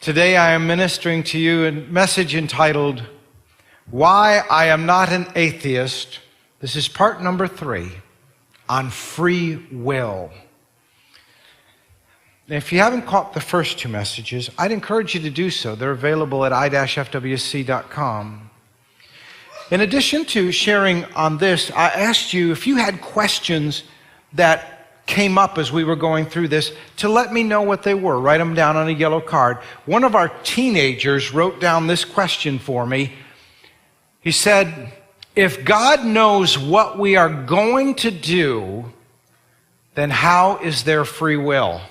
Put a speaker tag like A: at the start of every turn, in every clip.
A: Today I am ministering to you a message entitled, Why I Am Not an Atheist. This is part number 3 on free will. If you haven't caught the first 2 messages, I'd encourage you to do so. They're available at i-fwc.com. In addition to sharing on this, I asked you if you had questions that came up as we were going through this to let me know what they were. Write them down on a yellow card. One of our teenagers wrote down this question for me. He said, if God knows what we are going to do, then how is there free will?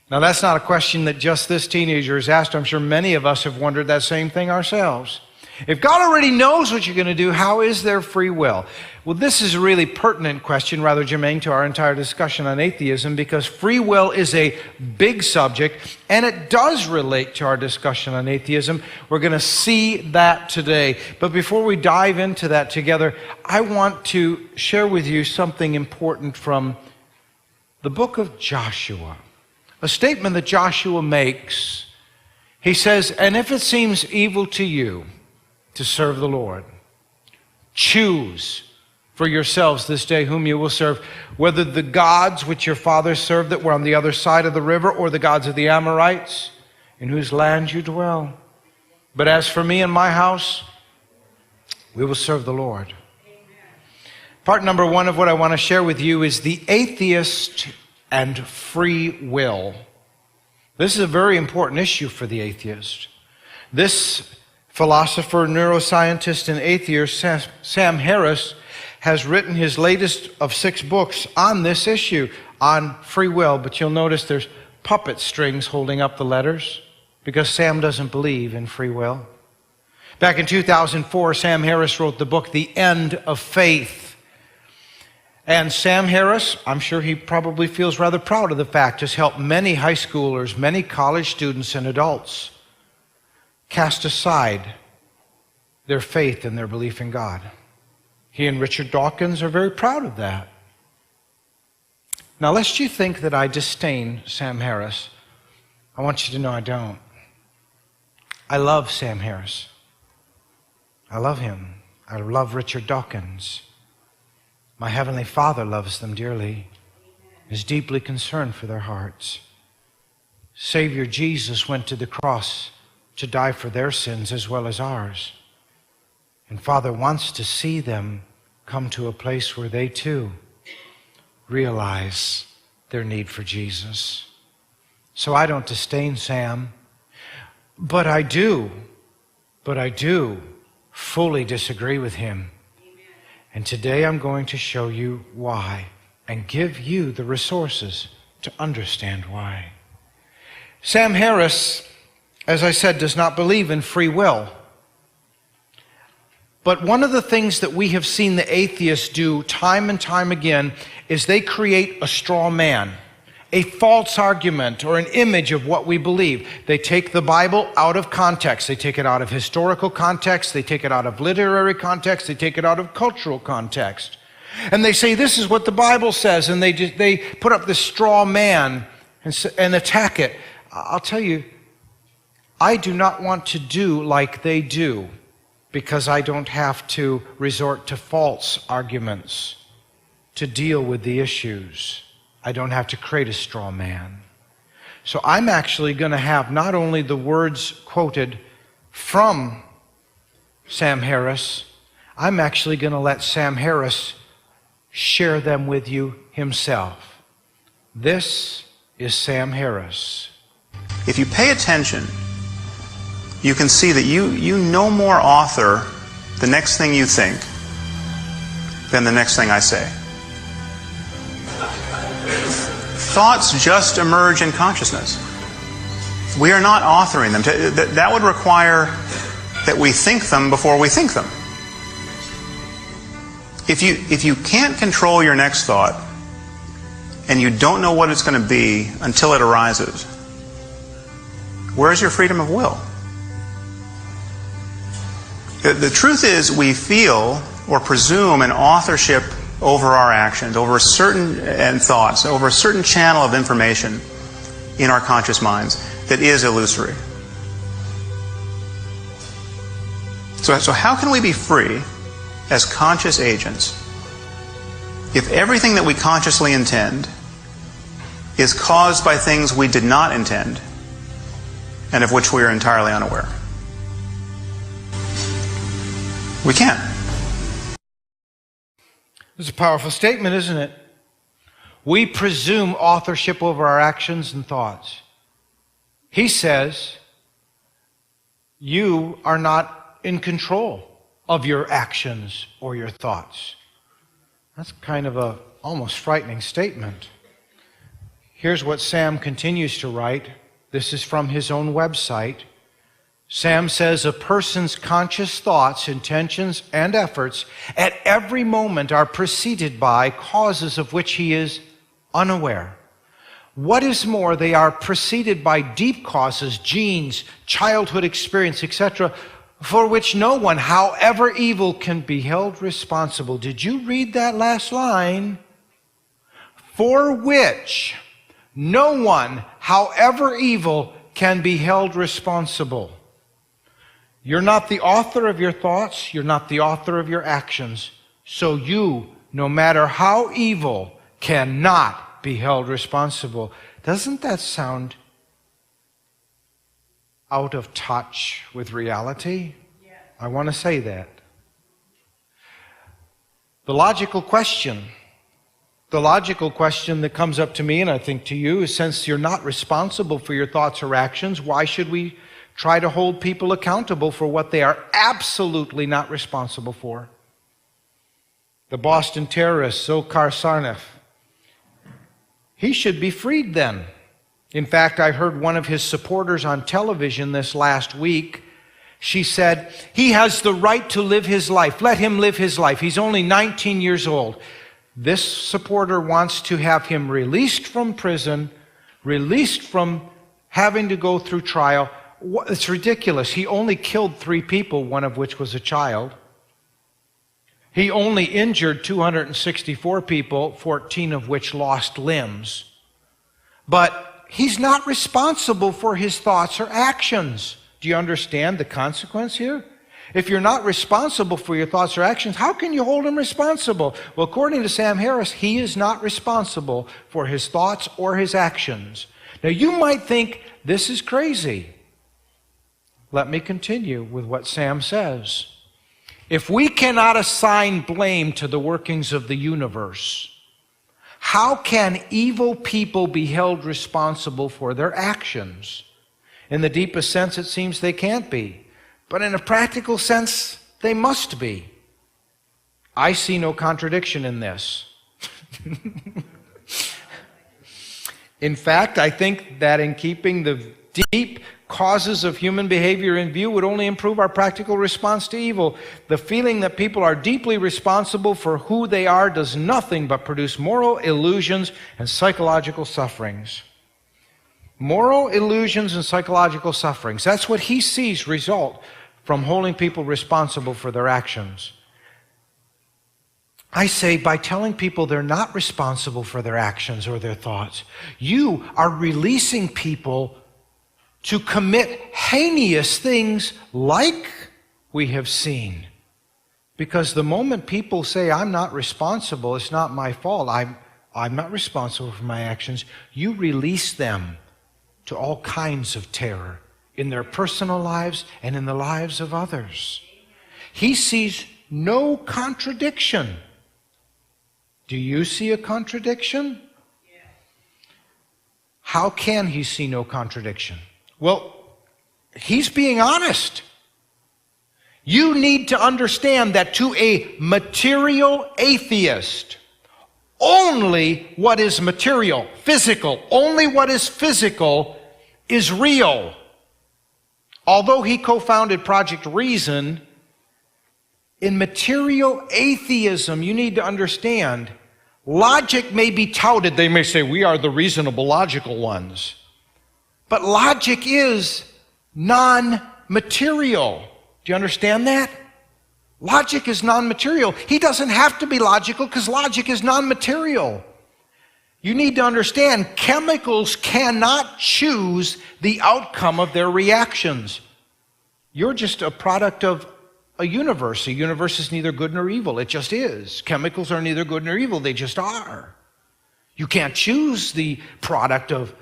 A: Now that's not a question that just this teenager has asked. I'm sure many of us have wondered that same thing ourselves. If God already knows what you're going to do, how is there free will? Well, this is a really pertinent question, rather germane to our entire discussion on atheism, because free will is a big subject, and it does relate to our discussion on atheism. We're going to see that today. But before we dive into that together, I want to share with you something important from the book of Joshua. A statement that Joshua makes. He says, and if it seems evil to you to serve the Lord, choose for yourselves this day whom you will serve, whether the gods which your fathers served that were on the other side of the river, or the gods of the Amorites, in whose land you dwell. But as for me and my house, we will serve the Lord. Part number 1 of what I want to share with you is the atheist and free will. This is a very important issue for the atheist. This philosopher, neuroscientist, and atheist, Sam Harris, has written his latest of 6 books on this issue, on free will. But you'll notice there's puppet strings holding up the letters, because Sam doesn't believe in free will. Back in 2004, Sam Harris wrote the book, The End of Faith. And Sam Harris, I'm sure he probably feels rather proud of the fact, has helped many high schoolers, many college students and adults cast aside their faith and their belief in God. He and Richard Dawkins are very proud of that. Now, lest you think that I disdain Sam Harris, I want you to know I don't. I love Sam Harris. I love him. I love Richard Dawkins. My Heavenly Father loves them dearly, is deeply concerned for their hearts. Savior Jesus went to the cross to die for their sins as well as ours. And Father wants to see them come to a place where they too realize their need for Jesus. So I don't disdain Sam, but I do fully disagree with him. And today I'm going to show you why and give you the resources to understand why. Sam Harris, as I said, does not believe in free will. But one of the things that we have seen the atheists do time and time again is they create a straw man, a false argument or an image of what we believe. They take the Bible out of context. They take it out of historical context. They take it out of literary context. They take it out of cultural context. And they say, this is what the Bible says. And they put up this straw man and attack it. I'll tell you, I do not want to do like they do, because I don't have to resort to false arguments to deal with the issues. I don't have to create a straw man. So I'm actually going to have not only the words quoted from Sam Harris, I'm actually going to let Sam Harris share them with you himself. This is Sam Harris.
B: If you pay attention, you can see that you no more author the next thing you think than the next thing I say. Thoughts just emerge in consciousness. We are not authoring them. That would require that we think them before we think them. If you can't control your next thought, and you don't know what it's going to be until it arises, where's your freedom of will? The truth is, we feel or presume an authorship over our actions, over certain thoughts, over a certain channel of information in our conscious minds that is illusory. So how can we be free as conscious agents if everything that we consciously intend is caused by things we did not intend and of which we are entirely unaware? We can't.
A: It's a powerful statement, isn't it? We presume authorship over our actions and thoughts. He says, you are not in control of your actions or your thoughts. That's kind of a almost frightening statement. Here's what Sam continues to write. This is from his own website. Sam says, a person's conscious thoughts, intentions, and efforts at every moment are preceded by causes of which he is unaware. What is more, they are preceded by deep causes, genes, childhood experience, etc., for which no one, however evil, can be held responsible. Did you read that last line? For which no one, however evil, can be held responsible. You're not the author of your thoughts. You're not the author of your actions. So you, no matter how evil, cannot be held responsible. Doesn't that sound out of touch with reality? Yeah. I want to say that. The logical question that comes up to me, and I think to you, is since you're not responsible for your thoughts or actions, why should we try to hold people accountable for what they are absolutely not responsible for? The Boston terrorist, Dzhokhar Tsarnaev, he should be freed then. In fact, I heard one of his supporters on television this last week. She said, he has the right to live his life. Let him live his life. He's only 19 years old. This supporter wants to have him released from prison, released from having to go through trial. It's ridiculous. He only killed 3 people, one of which was a child. He only injured 264 people, 14 of which lost limbs. But he's not responsible for his thoughts or actions. Do you understand the consequence here? If you're not responsible for your thoughts or actions, how can you hold him responsible? Well, according to Sam Harris, he is not responsible for his thoughts or his actions. Now, you might think this is crazy. Let me continue with what Sam says. If we cannot assign blame to the workings of the universe, how can evil people be held responsible for their actions? In the deepest sense, it seems they can't be. But in a practical sense, they must be. I see no contradiction in this. In fact, I think that in keeping the deep causes of human behavior in view would only improve our practical response to evil. The feeling that people are deeply responsible for who they are does nothing but produce moral illusions and psychological sufferings. Moral illusions and psychological sufferings. That's what he sees result from holding people responsible for their actions. I say by telling people they're not responsible for their actions or their thoughts, you are releasing people to commit heinous things like we have seen. Because the moment people say, I'm not responsible, it's not my fault, I'm not responsible for my actions, you release them to all kinds of terror in their personal lives and in the lives of others. He sees no contradiction. Do you see a contradiction? How can he see no contradiction? Well, he's being honest. You need to understand that to a material atheist, only what is material, physical, only what is physical is real. Although he co-founded Project Reason, in material atheism, you need to understand, logic may be touted. They may say, we are the reasonable, logical ones. But logic is non-material. Do you understand that? Logic is non-material. He doesn't have to be logical because logic is non-material. You need to understand chemicals cannot choose the outcome of their reactions. You're just a product of a universe. A universe is neither good nor evil. It just is. Chemicals are neither good nor evil. They just are. You can't choose the product of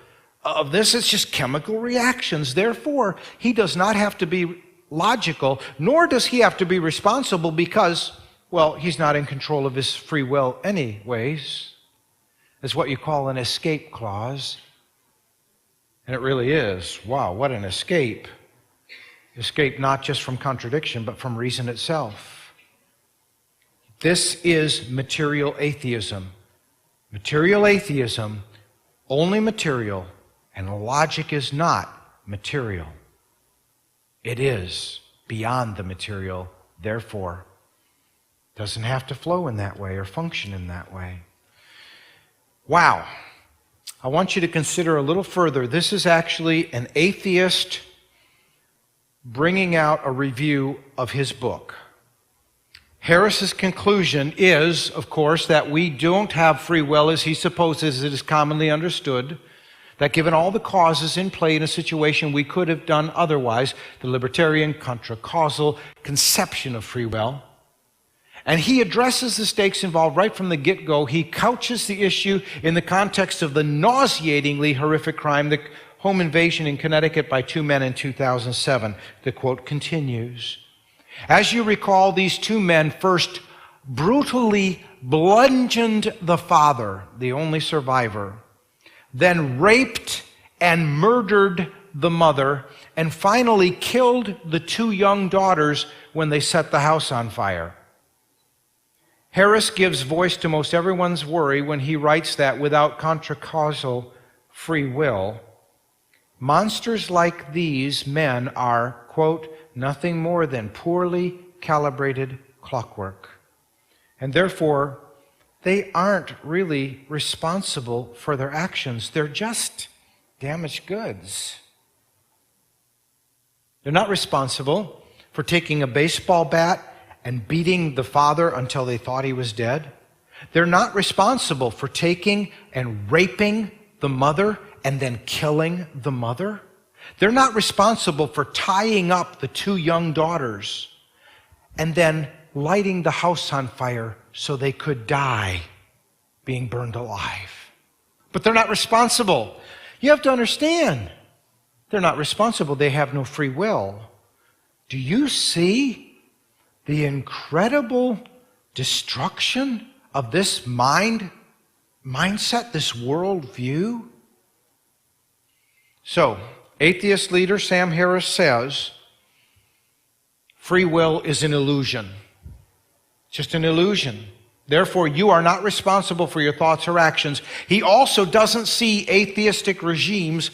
A: this. It's just chemical reactions. Therefore, he does not have to be logical, nor does he have to be responsible because, well, he's not in control of his free will anyways. It's what you call an escape clause. And it really is. Wow, what an escape. Escape not just from contradiction, but from reason itself. This is material atheism. Material atheism, only material, and logic is not material. It is beyond the material, therefore, doesn't have to flow in that way or function in that way. Wow. I want you to consider a little further. This is actually an atheist bringing out a review of his book. Harris's conclusion is, of course, that we don't have free will as he supposes it is commonly understood, that given all the causes in play in a situation we could have done otherwise, the libertarian contra-causal conception of free will. And he addresses the stakes involved right from the get-go. He couches the issue in the context of the nauseatingly horrific crime, the home invasion in Connecticut by 2 men in 2007. The quote continues. As you recall, these 2 men first brutally bludgeoned the father, the only survivor, then raped and murdered the mother, and finally killed the 2 young daughters when they set the house on fire. Harris gives voice to most everyone's worry when he writes that without contra-causal free will, monsters like these men are, quote, nothing more than poorly calibrated clockwork. And therefore, they aren't really responsible for their actions. They're just damaged goods. They're not responsible for taking a baseball bat and beating the father until they thought he was dead. They're not responsible for taking and raping the mother and then killing the mother. They're not responsible for tying up the 2 young daughters and then lighting the house on fire so they could die being burned alive. But they're not responsible. You have to understand, they're not responsible. They have no free will. Do you see the incredible destruction of this mindset, this worldview? So, atheist leader Sam Harris says, free will is an illusion. It's just an illusion. Therefore, you are not responsible for your thoughts or actions. He also doesn't see atheistic regimes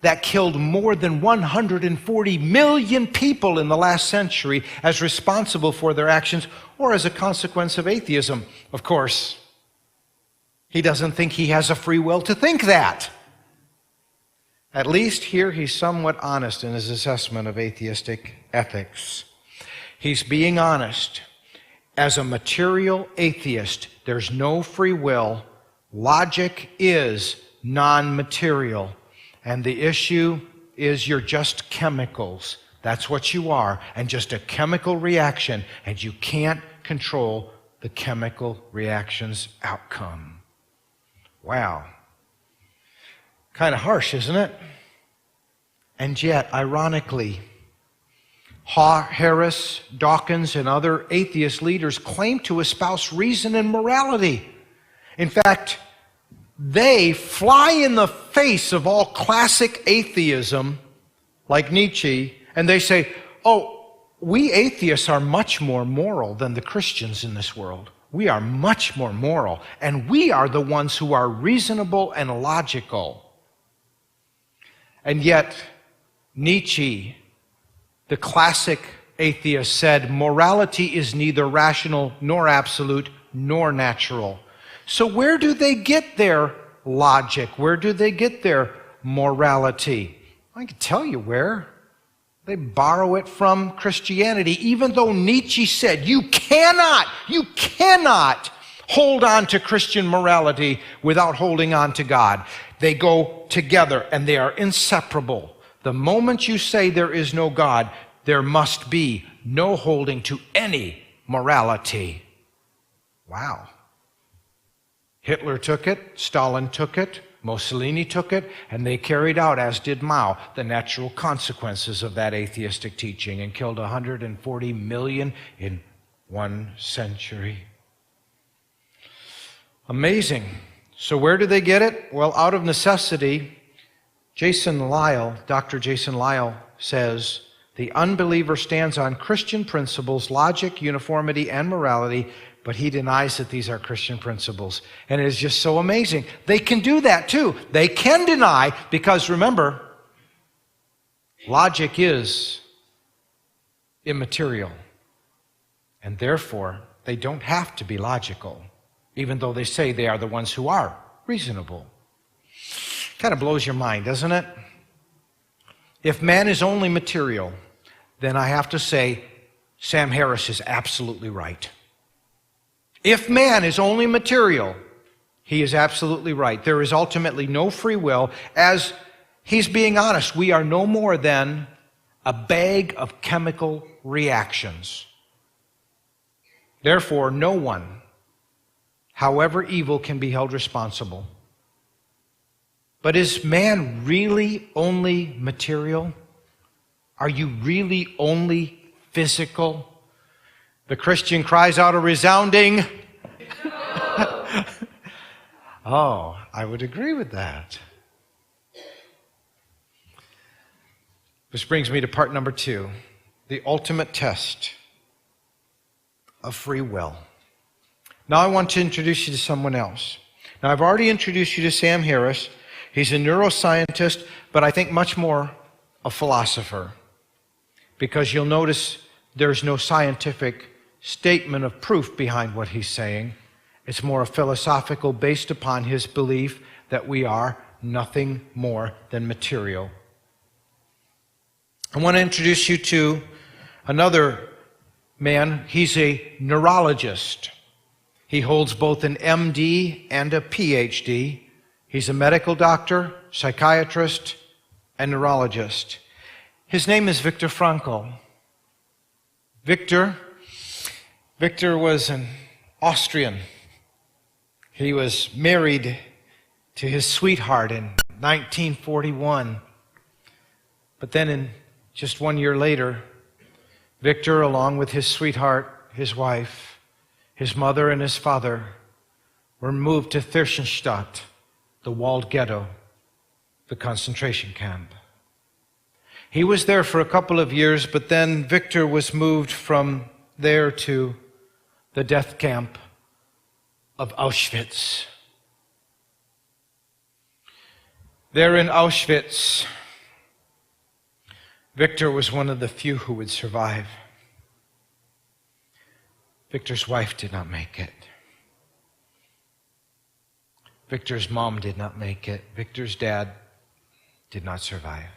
A: that killed more than 140 million people in the last century as responsible for their actions or as a consequence of atheism. Of course, he doesn't think he has a free will to think that. At least here he's somewhat honest in his assessment of atheistic ethics. He's being honest. As a material atheist, there's no free will. Logic is non-material. And the issue is you're just chemicals. That's what you are. And just a chemical reaction. And you can't control the chemical reaction's outcome. Wow. Kind of harsh, isn't it? And yet, ironically, Harris, Dawkins, and other atheist leaders claim to espouse reason and morality. In fact, they fly in the face of all classic atheism, like Nietzsche, and they say, oh, we atheists are much more moral than the Christians in this world. We are much more moral, and we are the ones who are reasonable and logical. And yet, Nietzsche, the classic atheist, said, morality is neither rational nor absolute nor natural. So where do they get their logic? Where do they get their morality? I can tell you where. They borrow it from Christianity, even though Nietzsche said, you cannot hold on to Christian morality without holding on to God. They go together and they are inseparable. The moment you say there is no God, there must be no holding to any morality. Wow. Hitler took it, Stalin took it, Mussolini took it, and they carried out, as did Mao, the natural consequences of that atheistic teaching and killed 140 million in 1 century. Amazing. So where do they get it? Well, out of necessity, Dr. Jason Lyle says, the unbeliever stands on Christian principles, logic, uniformity, and morality, but he denies that these are Christian principles. And it is just so amazing. They can do that too. They can deny, because remember, logic is immaterial. And therefore, they don't have to be logical, even though they say they are the ones who are reasonable. Kind of blows your mind, doesn't it? If man is only material, then I have to say Sam Harris is absolutely right. If man is only material, he is absolutely right. There is ultimately no free will. As he's being honest, we are no more than a bag of chemical reactions. Therefore, no one, however evil, can be held responsible. But is man really only material? Are you really only physical? The Christian cries out a resounding, oh, I would agree with that. This brings me to part number 2, the ultimate test of free will. Now I want to introduce you to someone else. Now I've already introduced you to Sam Harris. He's a neuroscientist, but I think much more a philosopher, because you'll notice there's no scientific statement of proof behind what he's saying. It's more a philosophical based upon his belief that we are nothing more than material. I want to introduce you to another man. He's a neurologist. He holds both an MD and a PhD. He's a medical doctor, psychiatrist, and neurologist. His name is Viktor Frankl. Viktor was an Austrian. He was married to his sweetheart in 1941. But then just 1 year later, Viktor, along with his sweetheart, his wife, his mother, and his father, were moved to Theresienstadt, the walled ghetto, the concentration camp. He was there for a couple of years, but then Viktor was moved from there to the death camp of Auschwitz. There in Auschwitz, Viktor was one of the few who would survive. Viktor's wife did not make it. Viktor's mom did not make it. Viktor's dad did not survive.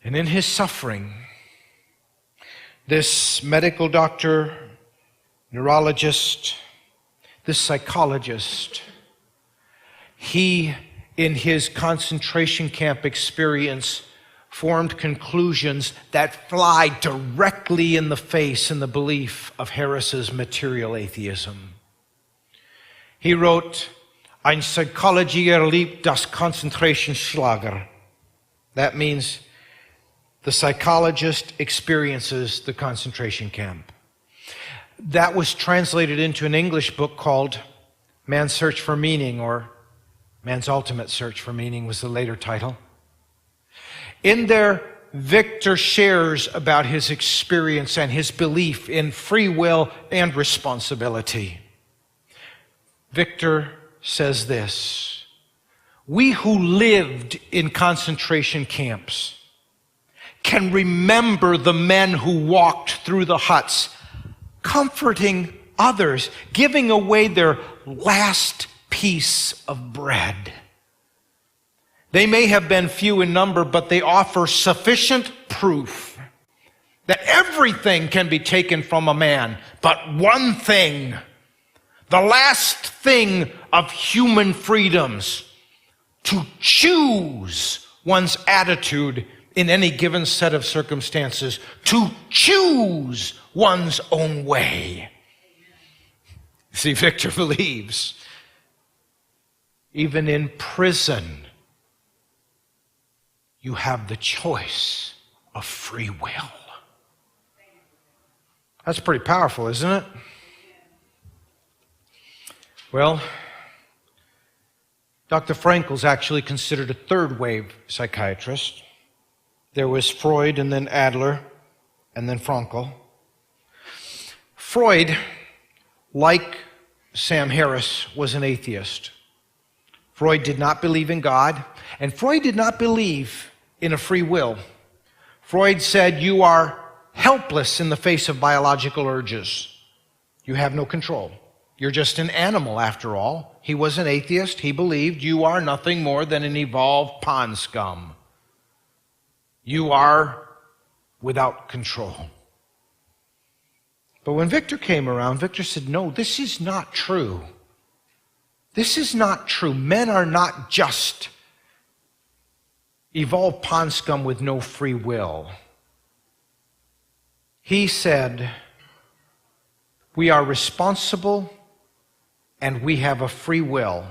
A: And in his suffering, this medical doctor, neurologist, this psychologist, he, in his concentration camp experience, formed conclusions that fly directly in the face in the belief of Harris's material atheism. He wrote, Ein Psychologier erlebt das Konzentrationslager. That means the psychologist experiences the concentration camp. That was translated into an English book called Man's Search for Meaning, or Man's Ultimate Search for Meaning was the later title. In there, Viktor shares about his experience and his belief in free will and responsibility. Viktor says this: we who lived in concentration camps can remember the men who walked through the huts, comforting others, giving away their last piece of bread. They may have been few in number, but they offer sufficient proof that everything can be taken from a man, but one thing, the last thing of human freedoms, to choose one's attitude in any given set of circumstances, to choose one's own way. See, Victor believes even in prison, you have the choice of free will. That's pretty powerful, isn't it? Well, Dr. Frankl's actually considered a third-wave psychiatrist. There was Freud, and then Adler, and then Frankl. Freud, like Sam Harris, was an atheist. Freud did not believe in God, and Freud did not believe in a free will. Freud said, you are helpless in the face of biological urges. You have no control. You're just an animal, after all. He was an atheist. He believed you are nothing more than an evolved pond scum. You are without control. But when Victor came around, Victor said, no, this is not true. This is not true. Men are not just evolved pond scum with no free will. He said, we are responsible and we have a free will.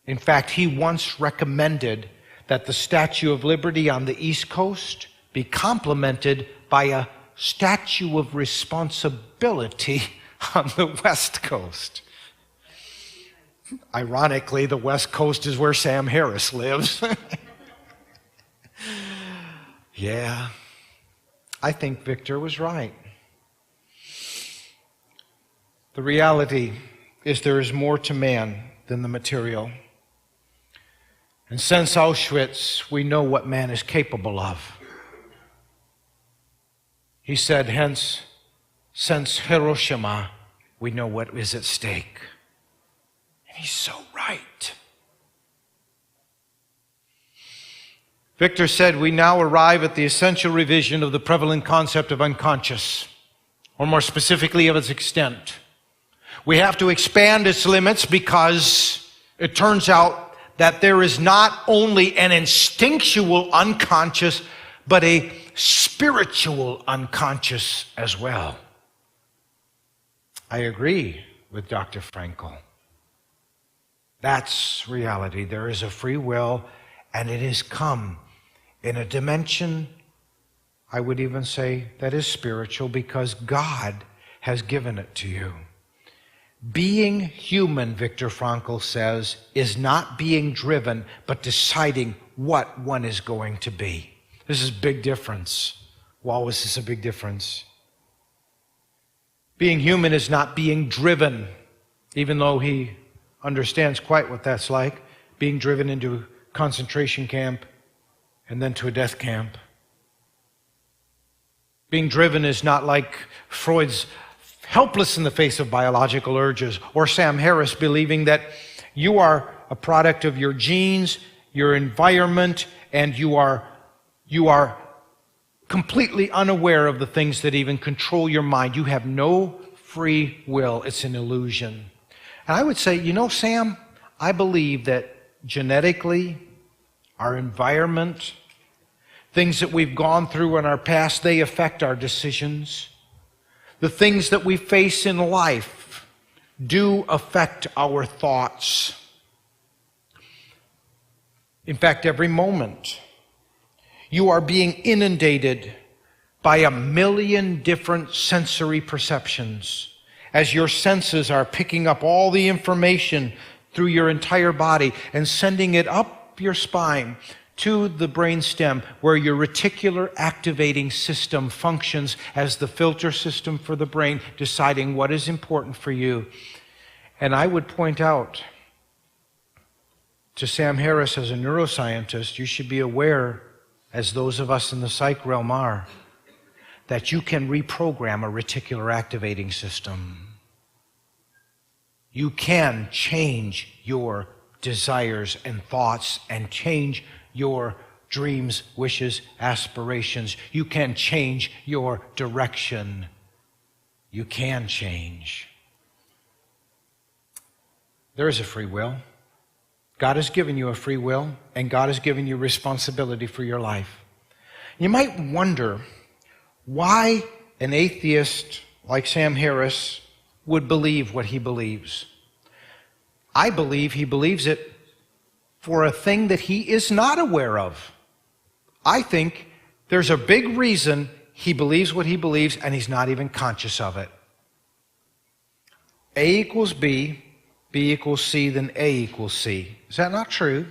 A: In fact, he once recommended that the Statue of Liberty on the East Coast be complemented by a Statue of Responsibility on the West Coast. Ironically, the West Coast is where Sam Harris lives. Yeah, I think Victor was right. The reality is there is more to man than the material. And since Auschwitz, we know what man is capable of. He said, hence, since Hiroshima, we know what is at stake. And he's so right. Victor said, we now arrive at the essential revision of the prevalent concept of unconscious, or more specifically of its extent. We have to expand its limits because it turns out that there is not only an instinctual unconscious, but a spiritual unconscious as well. I agree with Dr. Frankl. That's reality. There is a free will, and it has come in a dimension, I would even say, that is spiritual because God has given it to you. Being human, Viktor Frankl says, is not being driven, but deciding what one is going to be. This is a big difference. Wow, is this a big difference? Being human is not being driven, even though he understands quite what that's like, being driven into a concentration camp and then to a death camp. Being driven is not like Freud's helpless in the face of biological urges, or Sam Harris believing that you are a product of your genes, your environment, and you are completely unaware of the things that even control your mind. You have no free will. It's an illusion. And I would say, you know, Sam, I believe that genetically, our environment, things that we've gone through in our past, they affect our decisions. The things that we face in life do affect our thoughts. In fact, every moment, you are being inundated by 1,000,000 different sensory perceptions as your senses are picking up all the information through your entire body and sending it up your spine to the brainstem, where your reticular activating system functions as the filter system for the brain, deciding what is important for you. And I would point out to Sam Harris, as a neuroscientist, you should be aware, as those of us in the psych realm are, that you can reprogram a reticular activating system. You can change your desires and thoughts and change your dreams, wishes, aspirations. You can change your direction. You can change. There is a free will. God has given you a free will, and God has given you responsibility for your life. You might wonder why an atheist like Sam Harris would believe what he believes. I believe he believes it for a thing that he is not aware of. I think there's a big reason he believes what he believes and he's not even conscious of it. A equals B, B equals C, then A equals C. Is that not true?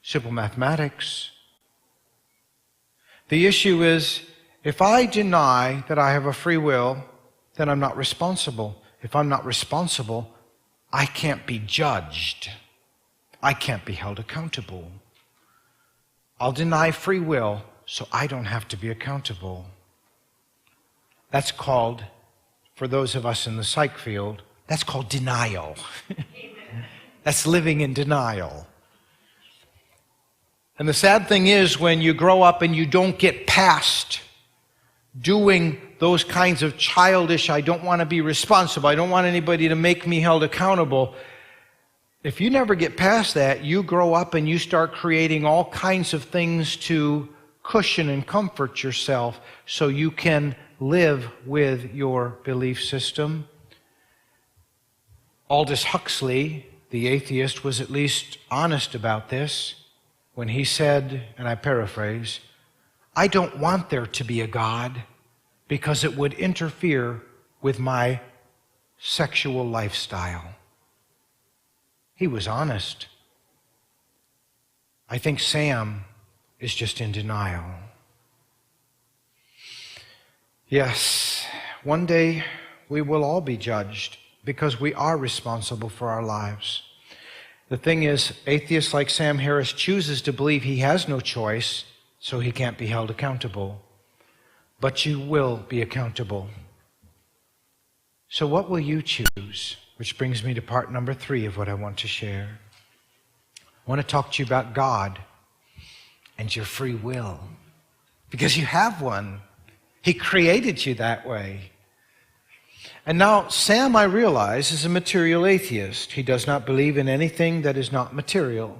A: Simple mathematics. The issue is, if I deny that I have a free will, then I'm not responsible. If I'm not responsible, I can't be judged. I can't be held accountable. I'll deny free will so I don't have to be accountable. That's called, for those of us in the psych field, that's called denial. That's living in denial. And the sad thing is, when you grow up and you don't get past doing those kinds of childish, I don't want to be responsible, I don't want anybody to make me held accountable. If you never get past that, you grow up and you start creating all kinds of things to cushion and comfort yourself so you can live with your belief system. Aldous Huxley, the atheist, was at least honest about this when he said, and I paraphrase, I don't want there to be a God because it would interfere with my sexual lifestyle. He was honest. I think Sam is just in denial. Yes, one day we will all be judged because we are responsible for our lives. The thing is, atheists like Sam Harris chooses to believe he has no choice, so he can't be held accountable. But you will be accountable. So what will you choose? Which brings me to part number 3 of what I want to share. I want to talk to you about God and your free will. Because you have one. He created you that way. And now, Sam, I realize, is a material atheist. He does not believe in anything that is not material.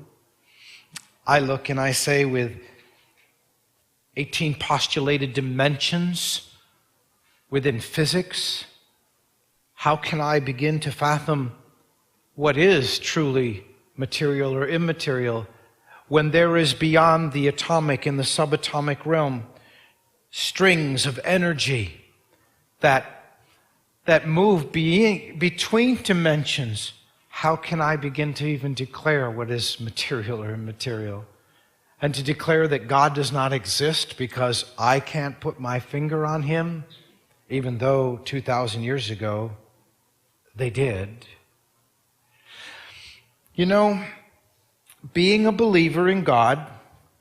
A: I look and I say, with 18 postulated dimensions within physics, how can I begin to fathom what is truly material or immaterial when there is beyond the atomic and the subatomic realm strings of energy that move between dimensions? How can I begin to even declare what is material or immaterial? And to declare that God does not exist because I can't put my finger on him, even though 2,000 years ago they did. You know, being a believer in God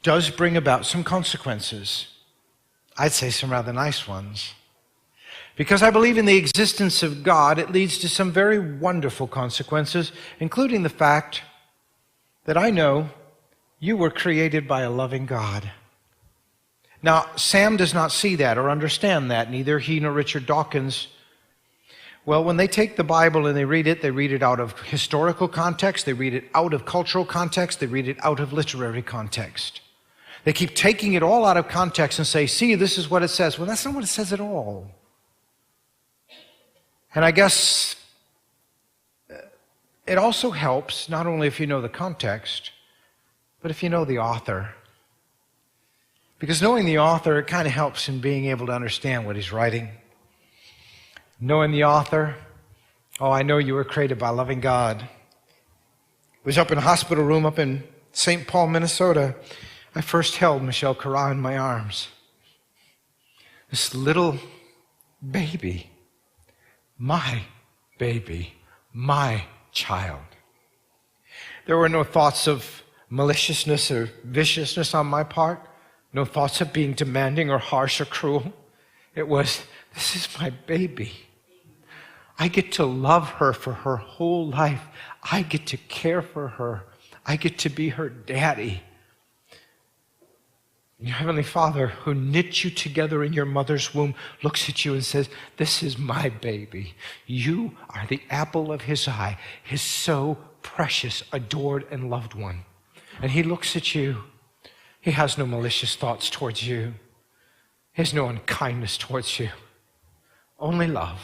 A: does bring about some consequences. I'd say some rather nice ones. Because I believe in the existence of God, it leads to some very wonderful consequences, including the fact that I know you were created by a loving God. Now, Sam does not see that or understand that, neither he nor Richard Dawkins. Well, when they take the Bible and they read it out of historical context, they read it out of cultural context, they read it out of literary context. They keep taking it all out of context and say, see, this is what it says. Well, that's not what it says at all. And I guess it also helps, not only if you know the context, but if you know the author. Because knowing the author, it kind of helps in being able to understand what he's writing. Knowing the author, oh, I know you were created by a loving God. I was up in a hospital room up in St. Paul, Minnesota. I first held Michelle Carra in my arms. This little baby, my baby, my child. There were no thoughts of maliciousness or viciousness on my part, no thoughts of being demanding or harsh or cruel. It was, this is my baby. I get to love her for her whole life. I get to care for her. I get to be her daddy. Your Heavenly Father, who knit you together in your mother's womb, looks at you and says, this is my baby. You are the apple of his eye, his so precious, adored, and loved one. And he looks at you. He has no malicious thoughts towards you. He has no unkindness towards you. Only love.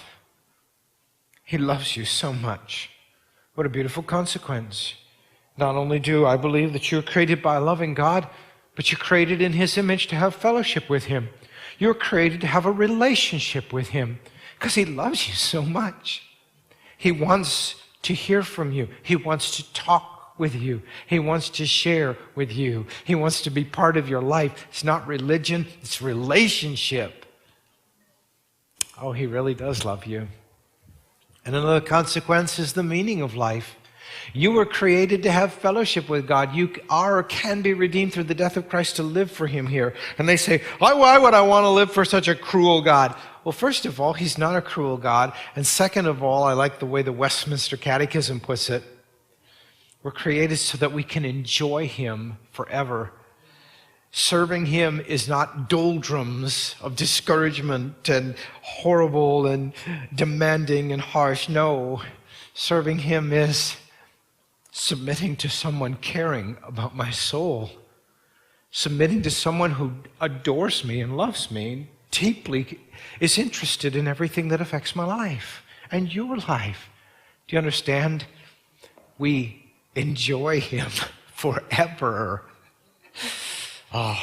A: He loves you so much. What a beautiful consequence. Not only do I believe that you're created by a loving God, but you're created in his image to have fellowship with him. You're created to have a relationship with him because he loves you so much. He wants to hear from you. He wants to talk with you. He wants to share with you. He wants to be part of your life. It's not religion, it's relationship. Oh, he really does love you. And another consequence is the meaning of life. You were created to have fellowship with God. You are or can be redeemed through the death of Christ to live for him here. And they say, why would I want to live for such a cruel God? Well, first of all, he's not a cruel God. And second of all, I like the way the Westminster Catechism puts it. We're created so that we can enjoy him forever. Serving him is not doldrums of discouragement and horrible and demanding and harsh. No, serving him is submitting to someone caring about my soul, submitting to someone who adores me and loves me, deeply is interested in everything that affects my life and your life. Do you understand? We enjoy him forever. Oh,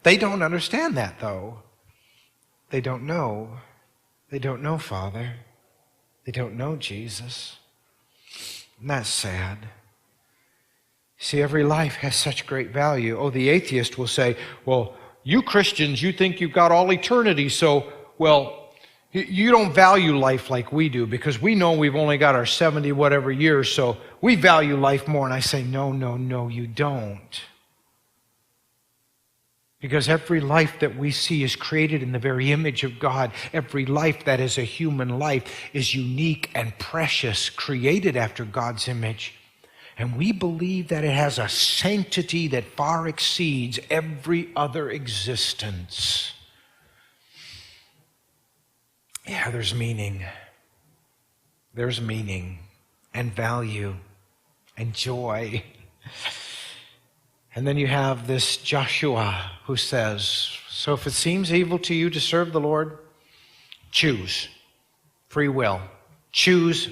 A: they don't understand that, though. They don't know. They don't know Father. They don't know Jesus. And that's sad. See, every life has such great value. Oh, the atheist will say, well, you Christians, you think you've got all eternity, so, well, you don't value life like we do because we know we've only got our 70 whatever years, so we value life more. And I say, no, you don't. Because every life that we see is created in the very image of God. Every life that is a human life is unique and precious, created after God's image. And we believe that it has a sanctity that far exceeds every other existence. Yeah, there's meaning. There's meaning and value and joy. And then you have this Joshua who says, so if it seems evil to you to serve the Lord, choose. Free will. Choose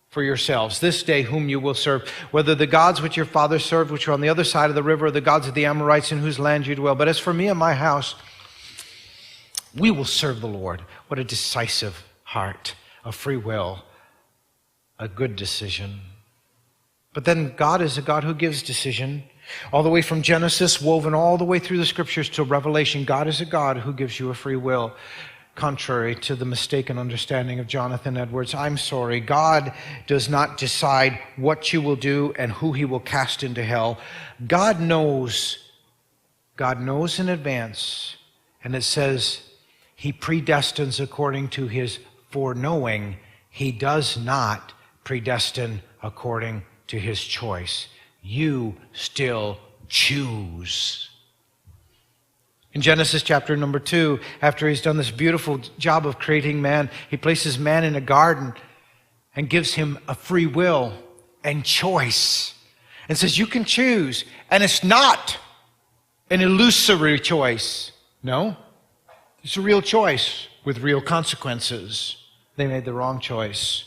A: for yourselves this day whom you will serve, whether the gods which your fathers served, which are on the other side of the river, or the gods of the Amorites in whose land you dwell. But as for me and my house, we will serve the Lord. What a decisive heart, a free will, a good decision. But then God is a God who gives decision. All the way from Genesis, woven all the way through the scriptures to Revelation, God is a God who gives you a free will. Contrary to the mistaken understanding of Jonathan Edwards, I'm sorry, God does not decide what you will do and who he will cast into hell. God knows in advance, and it says he predestines according to his foreknowing. He does not predestine according to his choice. You still choose. In Genesis chapter number 2, after he's done this beautiful job of creating man, he places man in a garden and gives him a free will and choice. And says, you can choose. And it's not an illusory choice. No, it's a real choice with real consequences. They made the wrong choice.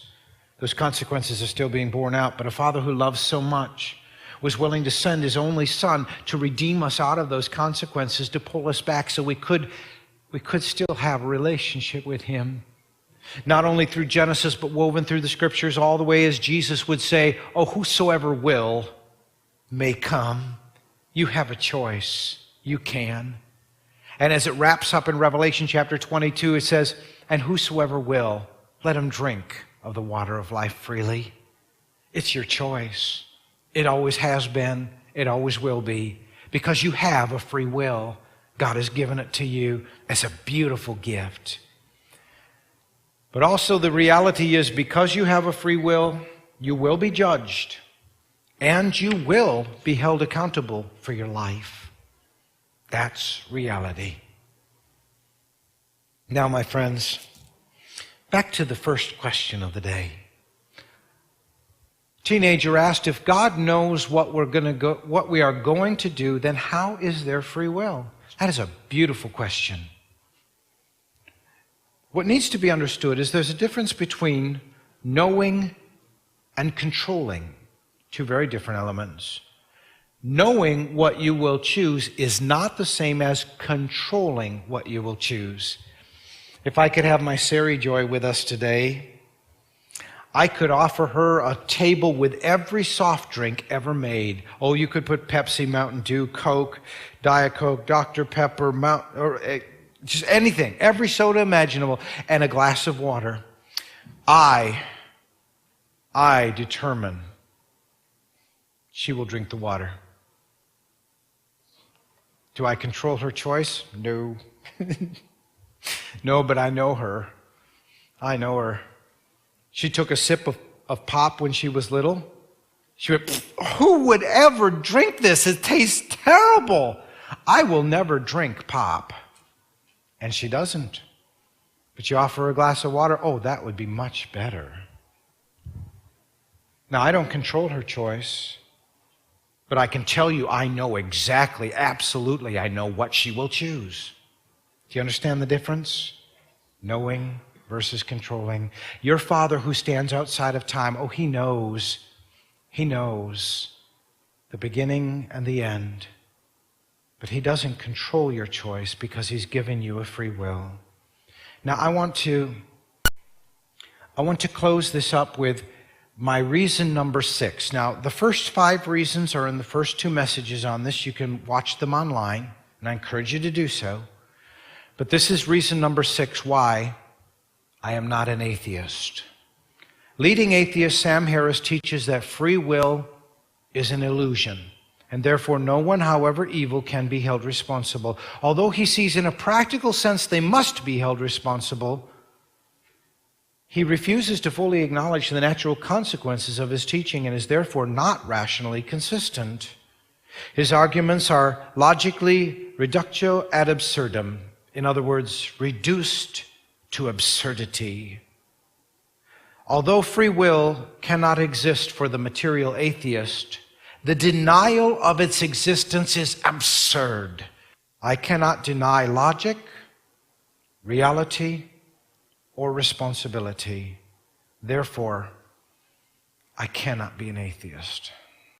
A: Those consequences are still being borne out. But a Father who loves so much was willing to send his only Son to redeem us out of those consequences, to pull us back so we could still have a relationship with him. Not only through Genesis, but woven through the scriptures all the way as Jesus would say, oh, whosoever will may come. You have a choice. You can. And as it wraps up in Revelation chapter 22, it says, and whosoever will, let him drink of the water of life freely. It's your choice. It always has been. It always will be. Because you have a free will. God has given it to you as a beautiful gift. But also the reality is because you have a free will, you will be judged. And you will be held accountable for your life. That's reality. Now, my friends, back to the first question of the day. Teenager asked, if God knows what we are going to do, then how is there free will? That is a beautiful question. What needs to be understood is there's a difference between knowing and controlling, two very different elements. Knowing what you will choose is not the same as controlling what you will choose. If I could have my Sari Joy with us today, I could offer her a table with every soft drink ever made. Oh, you could put Pepsi, Mountain Dew, Coke, Diet Coke, Dr. Pepper, just anything, every soda imaginable, and a glass of water. I determine she will drink the water. Do I control her choice? No. No, but I know her. I know her. She took a sip of pop when she was little. She went, who would ever drink this? It tastes terrible. I will never drink pop. And she doesn't. But you offer her a glass of water, oh, that would be much better. Now, I don't control her choice, but I can tell you I know exactly, absolutely, I know what she will choose. Do you understand the difference? Knowing versus controlling. Your Father who stands outside of time, oh, He knows the beginning and the end. But He doesn't control your choice because He's given you a free will. Now, I want to close this up with my reason number 6. Now, the first 5 reasons are in the first 2 messages on this. You can watch them online, and I encourage you to do so. But this is reason number 6 why I am not an atheist. Leading atheist Sam Harris teaches that free will is an illusion, and therefore no one, however evil, can be held responsible. Although he sees in a practical sense they must be held responsible, he refuses to fully acknowledge the natural consequences of his teaching and is therefore not rationally consistent. His arguments are logically reductio ad absurdum. In other words, reduced to absurdity. Although free will cannot exist for the material atheist, the denial of its existence is absurd. I cannot deny logic, reality, or responsibility. Therefore, I cannot be an atheist.